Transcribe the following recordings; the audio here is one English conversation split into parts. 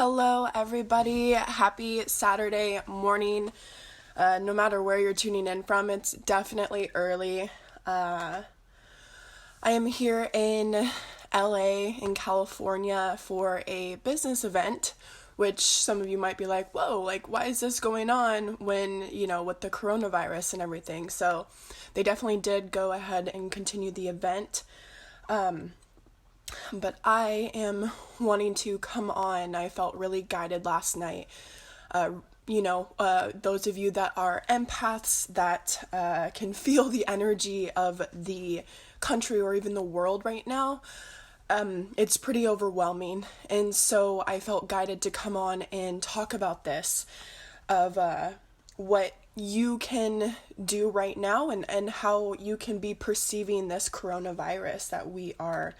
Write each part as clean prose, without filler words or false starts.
Hello, everybody. Happy Saturday morning. No matter where you're tuning in from, it's definitely early. I am here in LA, in California, for a business event, which some of you might be like, whoa, like, why is this going on when, with the coronavirus and everything? So they definitely did go ahead and continue the event. But I am wanting to come on. I felt really guided last night. Those of you that are empaths that can feel the energy of the country or even the world right now, it's pretty overwhelming. And so I felt guided to come on and talk about this, of what you can do right now and how you can be perceiving this coronavirus that we are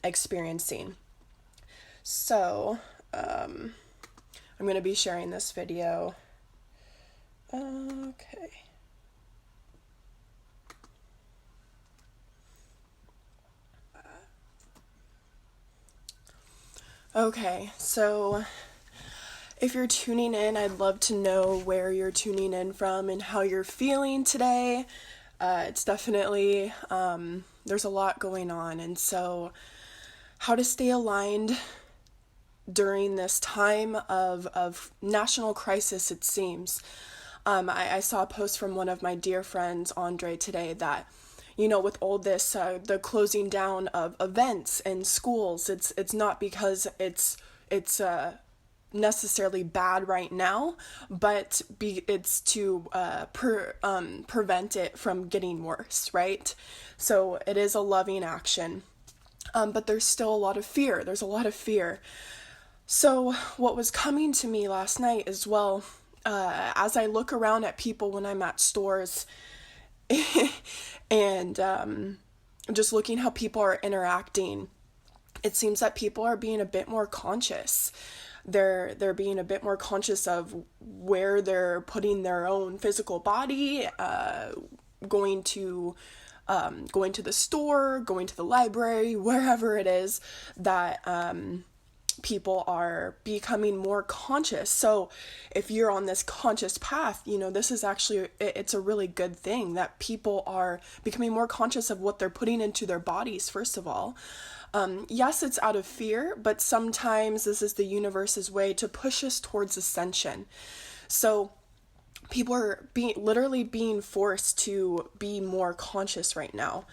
experiencing. So, I'm going to be sharing this video. Okay. Okay, so if you're tuning in, I'd love to know where you're tuning in from and how you're feeling today. It's definitely, there's a lot going on, and so how to stay aligned during this time of national crisis, it seems. I saw a post from one of my dear friends, Andre, today that, with all this, the closing down of events and schools, it's not because it's necessarily bad right now, but it's to prevent it from getting worse, right? So it is a loving action, but there's still a lot of fear. There's a lot of fear. So what was coming to me last night as well, as I look around at people when I'm at stores and just looking how people are interacting, it seems that people are being a bit more conscious. They're being a bit more conscious of where they're putting their own physical body, going to the store, going to the library, wherever it is that people are becoming more conscious. So if you're on this conscious path, this is actually, it's a really good thing that people are becoming more conscious of what they're putting into their bodies, first of all. Yes, it's out of fear, but sometimes this is the universe's way to push us towards ascension. So people are literally being forced to be more conscious right now,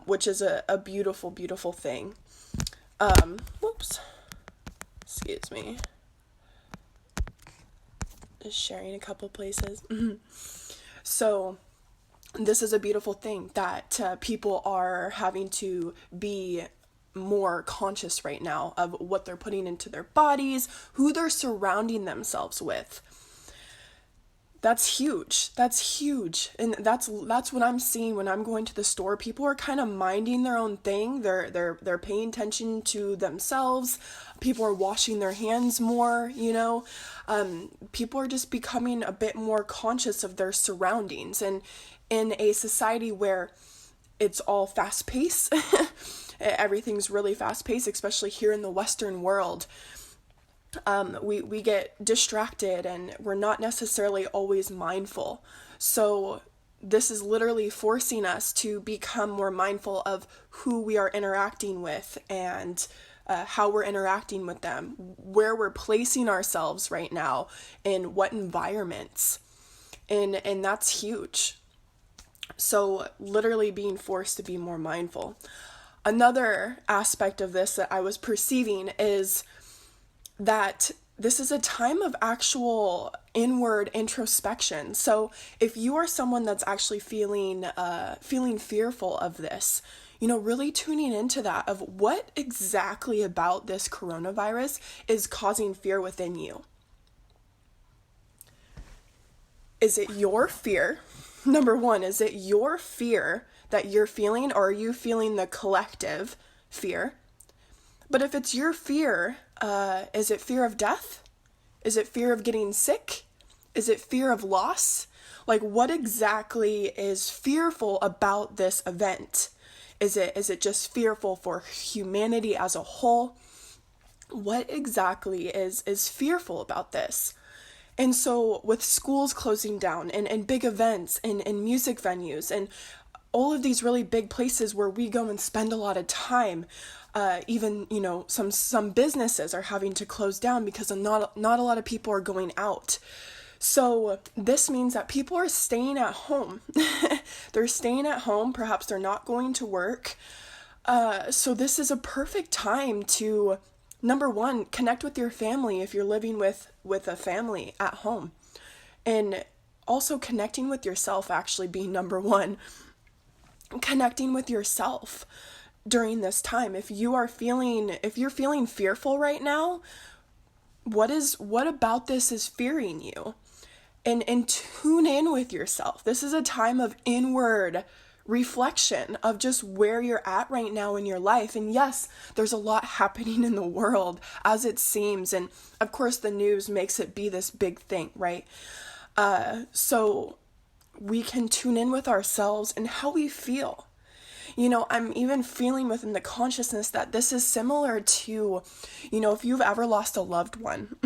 which is a beautiful, beautiful thing. Excuse me. Just sharing a couple places. So this is a beautiful thing that people are having to be more conscious right now of what they're putting into their bodies, who they're surrounding themselves with. That's huge. And that's what I'm seeing when I'm going to the store. People are kind of minding their own thing. They're paying attention to themselves. People are washing their hands more, People are just becoming a bit more conscious of their surroundings. And in a society where it's all fast-paced, everything's really fast-paced, especially here in the Western world. We get distracted and we're not necessarily always mindful. So this is literally forcing us to become more mindful of who we are interacting with and how we're interacting with them, where we're placing ourselves right now, in what environments. And that's huge. So literally being forced to be more mindful. Another aspect of this that I was perceiving is that this is a time of actual inward introspection. So if you are someone that's actually feeling fearful of this, really tuning into that, of what exactly about this coronavirus is causing fear within you. Is it your fear? Number one, is it your fear that you're feeling, or are you feeling the collective fear? But if it's your fear, is it fear of death? Is it fear of getting sick? Is it fear of loss? Like, what exactly is fearful about this event? Is it just fearful for humanity as a whole? what exactly is fearful about this? And so with schools closing down and big events and music venues and all of these really big places where we go and spend a lot of time, even, some businesses are having to close down because not a lot of people are going out. So this means that people are staying at home. They're staying at home. Perhaps they're not going to work. So this is a perfect time to, number one, connect with your family if you're living with a family at home. And also connecting with yourself actually being number one. Connecting with yourself during this time. If you're feeling fearful right now, what about this is fearing you? And tune in with yourself. This is a time of inward reflection of just where you're at right now in your life. And yes, there's a lot happening in the world as it seems. And of course, the news makes it be this big thing, right? So we can tune in with ourselves and how we feel. I'm even feeling within the consciousness that this is similar to, if you've ever lost a loved one,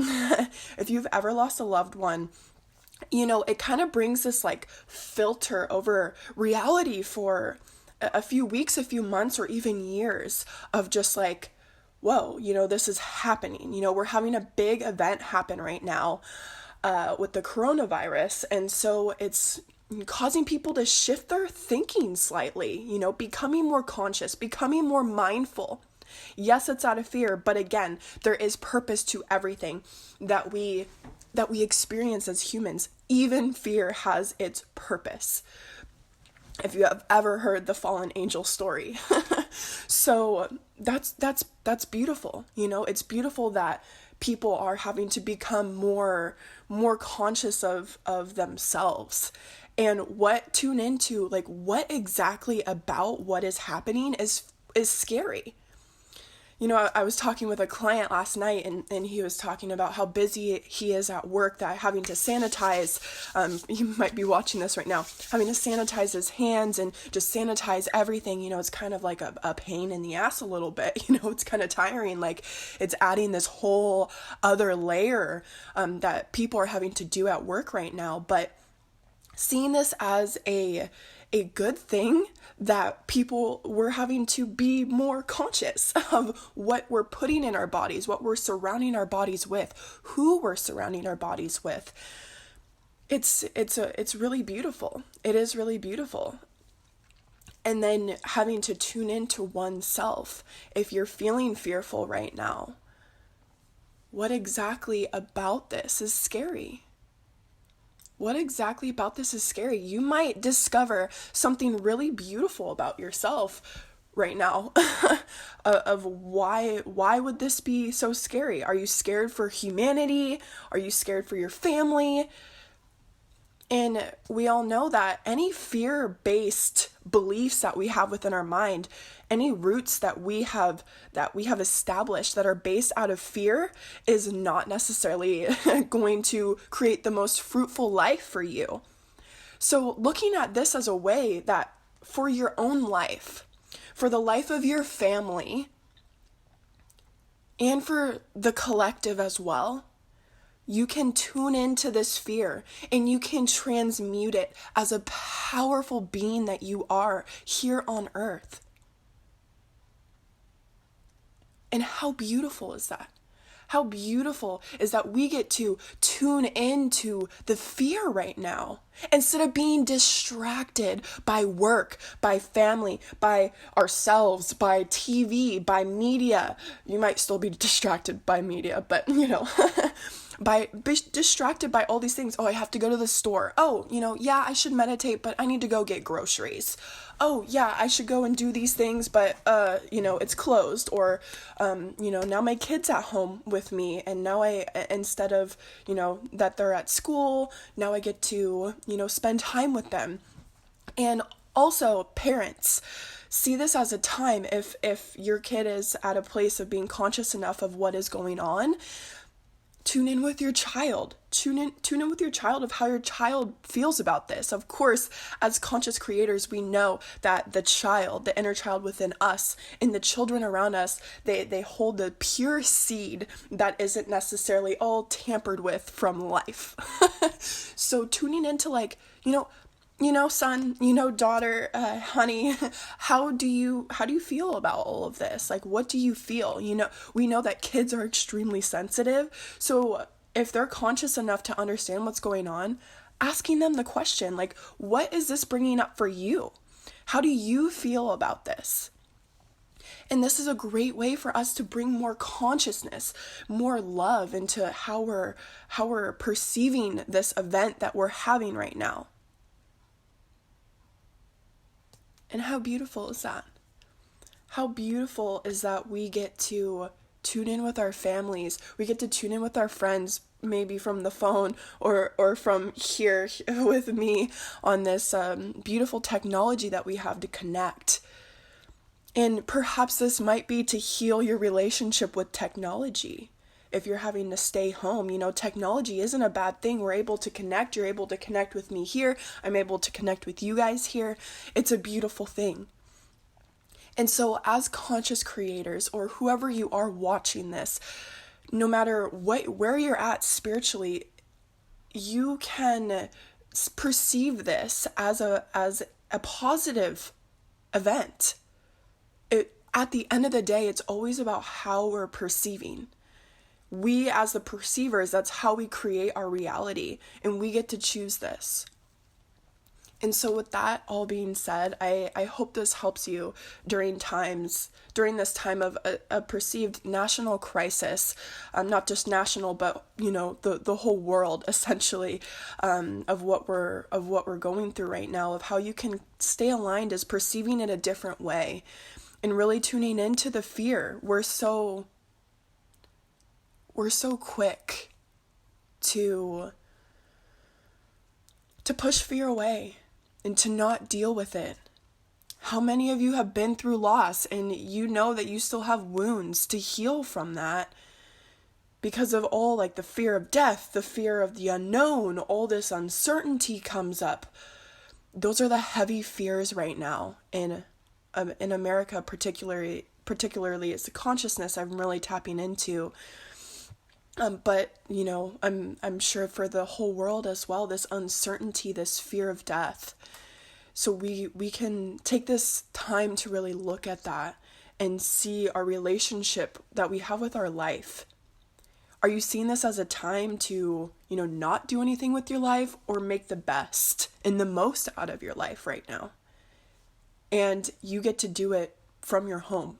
it kind of brings this like filter over reality for a few weeks, a few months, or even years of just like, whoa, this is happening. We're having a big event happen right now with the coronavirus. And so it's causing people to shift their thinking slightly, becoming more conscious, becoming more mindful. Yes, it's out of fear, but again, there is purpose to everything that we experience as humans. Even fear has its purpose. If you have ever heard the fallen angel story. So that's beautiful. It's beautiful that people are having to become more conscious of themselves. And tune into, like, what exactly about what is happening is scary. I was talking with a client last night and he was talking about how busy he is at work, that having to sanitize, you might be watching this right now, having to sanitize his hands and just sanitize everything. It's kind of like a pain in the ass a little bit. It's kind of tiring. Like, it's adding this whole other layer that people are having to do at work right now. But seeing this as a good thing, that people were having to be more conscious of what we're putting in our bodies, what we're surrounding our bodies with, who we're surrounding our bodies with. It's really beautiful. It is really beautiful. And then having to tune into oneself. If you're feeling fearful right now, what exactly about this is scary? What exactly about this is scary? You might discover something really beautiful about yourself right now of why would this be so scary? Are you scared for humanity? Are you scared for your family? And we all know that any fear-based beliefs that we have within our mind, any roots that we have established that are based out of fear, is not necessarily going to create the most fruitful life for you. So looking at this as a way that for your own life, for the life of your family, and for the collective as well, you can tune into this fear and you can transmute it as a powerful being that you are here on earth. And how beautiful is that? How beautiful is that we get to tune into the fear right now instead of being distracted by work, by family, by ourselves, by TV, by media. You might still be distracted by media, but distracted by all these things. Oh, I have to go to the store. Oh, yeah, I should meditate, but I need to go get groceries. Oh, yeah, I should go and do these things, but, it's closed. Or, now my kid's at home with me, and now instead of, that they're at school, now I get to, spend time with them. And also, parents, see this as a time, if your kid is at a place of being conscious enough of what is going on, tune in with your child. Tune in with your child of how your child feels about this. Of course, as conscious creators, we know that the child, the inner child within us, and the children around us, they hold the pure seed that isn't necessarily all tampered with from life. So tuning into like, son, daughter, honey, how do you feel about all of this? Like, what do you feel? We know that kids are extremely sensitive. So if they're conscious enough to understand what's going on, asking them the question, like, what is this bringing up for you? How do you feel about this? And this is a great way for us to bring more consciousness, more love into how we're perceiving this event that we're having right now. And how beautiful is that? How beautiful is that we get to tune in with our families. We get to tune in with our friends, maybe from the phone or from here with me on this beautiful technology that we have to connect. And perhaps this might be to heal your relationship with technology. If you're having to stay home, technology isn't a bad thing. We're able to connect. You're able to connect with me here. I'm able to connect with you guys here. It's a beautiful thing. And so as conscious creators, or whoever you are watching this, no matter where you're at spiritually, you can perceive this as a positive event. At the end of the day, it's always about how we're perceiving. We, as the perceivers, that's how we create our reality, and we get to choose this. And so with that all being said, I hope this helps you during this time of a perceived national crisis, not just national, but the whole world essentially, of what we're going through right now, of how you can stay aligned as perceiving it a different way, and really tuning into the fear. We're so quick to push fear away and to not deal with it. How many of you have been through loss and you know that you still have wounds to heal from that because of all like the fear of death, the fear of the unknown, all this uncertainty comes up. Those are the heavy fears right now in America, particularly it's the consciousness I'm really tapping into. But I'm sure for the whole world as well, this uncertainty, this fear of death. So we can take this time to really look at that and see our relationship that we have with our life. Are you seeing this as a time to, not do anything with your life, or make the best and the most out of your life right now? And you get to do it from your home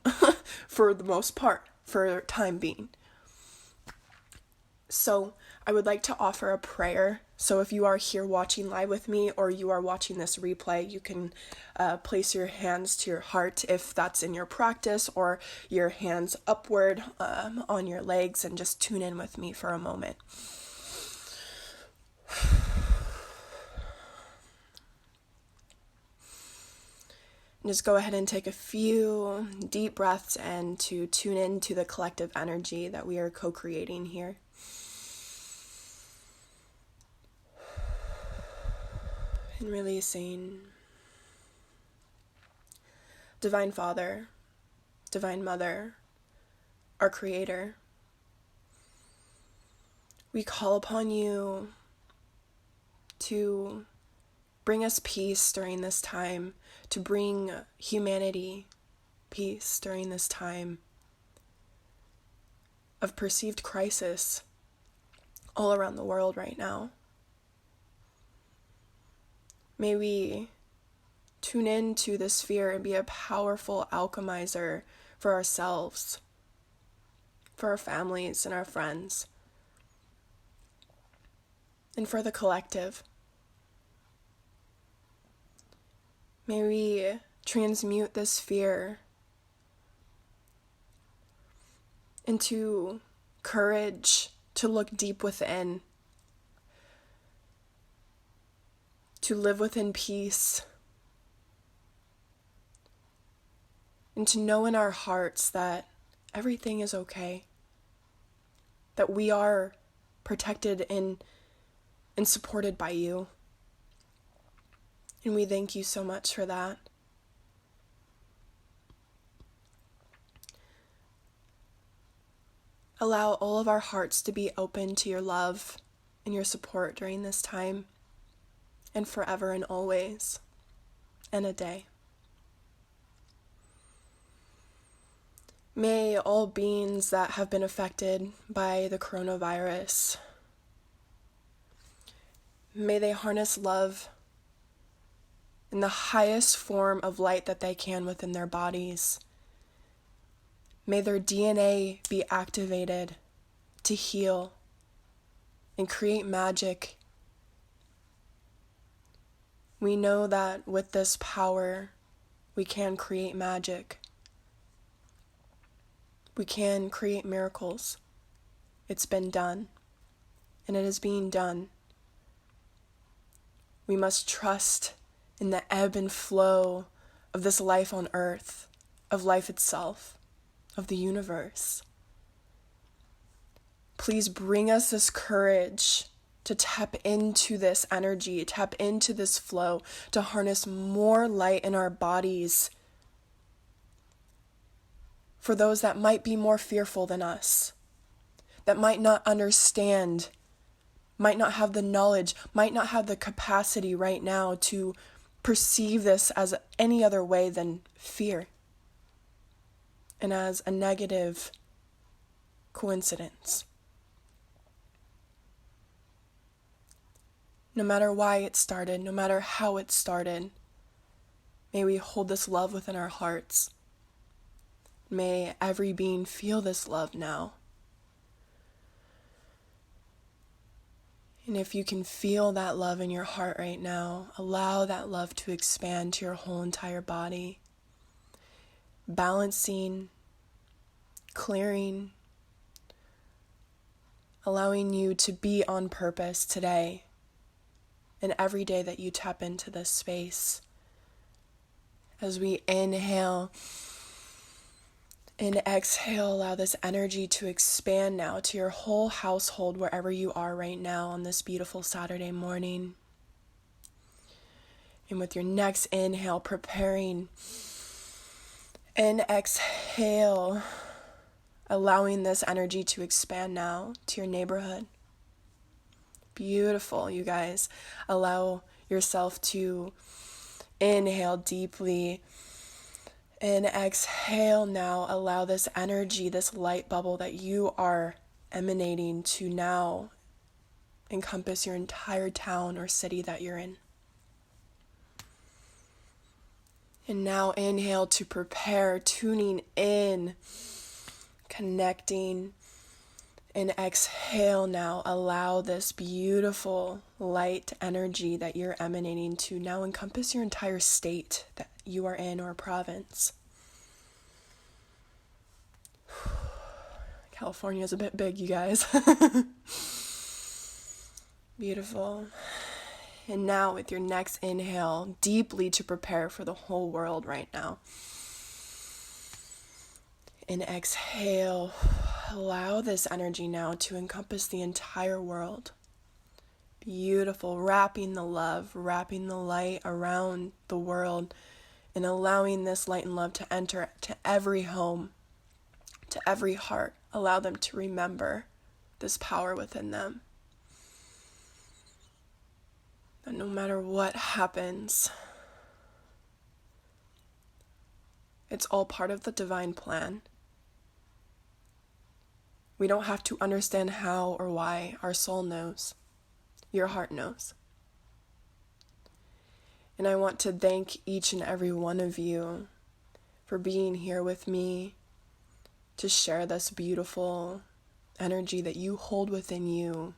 for the most part, for time being. So I would like to offer a prayer. So if you are here watching live with me, or you are watching this replay, you can place your hands to your heart if that's in your practice, or your hands upward on your legs, and just tune in with me for a moment. And just go ahead and take a few deep breaths and to tune in to the collective energy that we are co-creating here. And releasing. Divine Father, Divine Mother, our Creator, we call upon you to bring us peace during this time, to bring humanity peace during this time of perceived crisis all around the world right now. May we tune into this fear and be a powerful alchemizer for ourselves, for our families and our friends, and for the collective. May we transmute this fear into courage to look deep within, to live within peace, and to know in our hearts that everything is okay, that we are protected and supported by you. And we thank you so much for that. Allow all of our hearts to be open to your love and your support during this time, and forever and always, and a day. May all beings that have been affected by the coronavirus, may they harness love in the highest form of light that they can within their bodies. May their DNA be activated to heal and create magic. We know that with this power, we can create magic. We can create miracles. It's been done, and it is being done. We must trust in the ebb and flow of this life on earth, of life itself, of the universe. Please bring us this courage to tap into this energy, tap into this flow, to harness more light in our bodies for those that might be more fearful than us, that might not understand, might not have the knowledge, might not have the capacity right now to perceive this as any other way than fear and as a negative coincidence. No matter why it started, no matter how it started, may we hold this love within our hearts. May every being feel this love now. And if you can feel that love in your heart right now, allow that love to expand to your whole entire body, balancing, clearing, allowing you to be on purpose today and every day that you tap into this space. As we inhale and exhale, allow this energy to expand now to your whole household, wherever you are right now on this beautiful Saturday morning. And with your next inhale, preparing and exhale, allowing this energy to expand now to your neighborhood. Beautiful, you guys. Allow yourself to inhale deeply and exhale now. Allow this energy, this light bubble that you are emanating to now encompass your entire town or city that you're in. And now inhale to prepare, tuning in, connecting, and exhale now. Allow this beautiful light energy that you're emanating to now encompass your entire state that you are in or province. California is a bit big, you guys. Beautiful. And now with your next inhale, deeply to prepare for the whole world right now. And exhale, allow this energy now to encompass the entire world. Beautiful, wrapping the love, wrapping the light around the world, and allowing this light and love to enter to every home, to every heart. Allow them to remember this power within them. And no matter what happens, it's all part of the divine plan. We don't have to understand how or why. Our soul knows. Your heart knows. And I want to thank each and every one of you for being here with me to share this beautiful energy that you hold within you.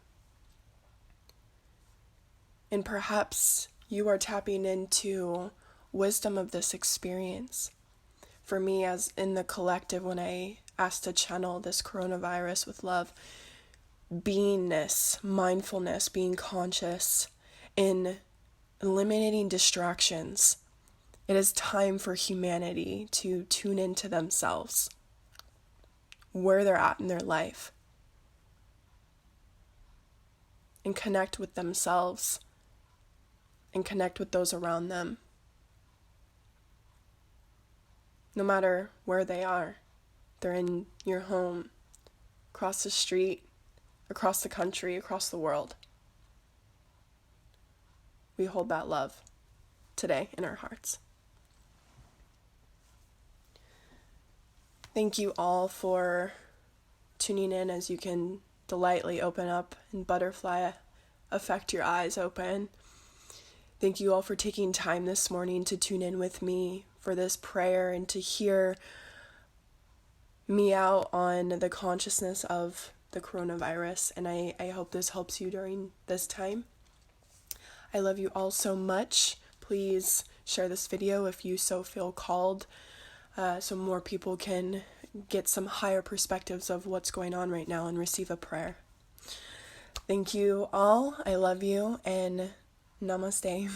And perhaps you are tapping into wisdom of this experience. For me, as in the collective, when I asked to channel this coronavirus with love, beingness, mindfulness, being conscious, in eliminating distractions. It is time for humanity to tune into themselves, where they're at in their life. and connect with themselves and connect with those around them. No matter where they are, they're in your home, across the street, across the country, across the world. We hold that love today in our hearts. Thank you all for tuning in as you can delightfully open up and butterfly affect your eyes open. Thank you all for taking time this morning to tune in with me for this prayer and to hear me out on the consciousness of the coronavirus. And I hope this helps you during this time. I love you all so much. Please share this video if you so feel called, so more people can get some higher perspectives of what's going on right now and receive a prayer. Thank you all. I love you, and namaste.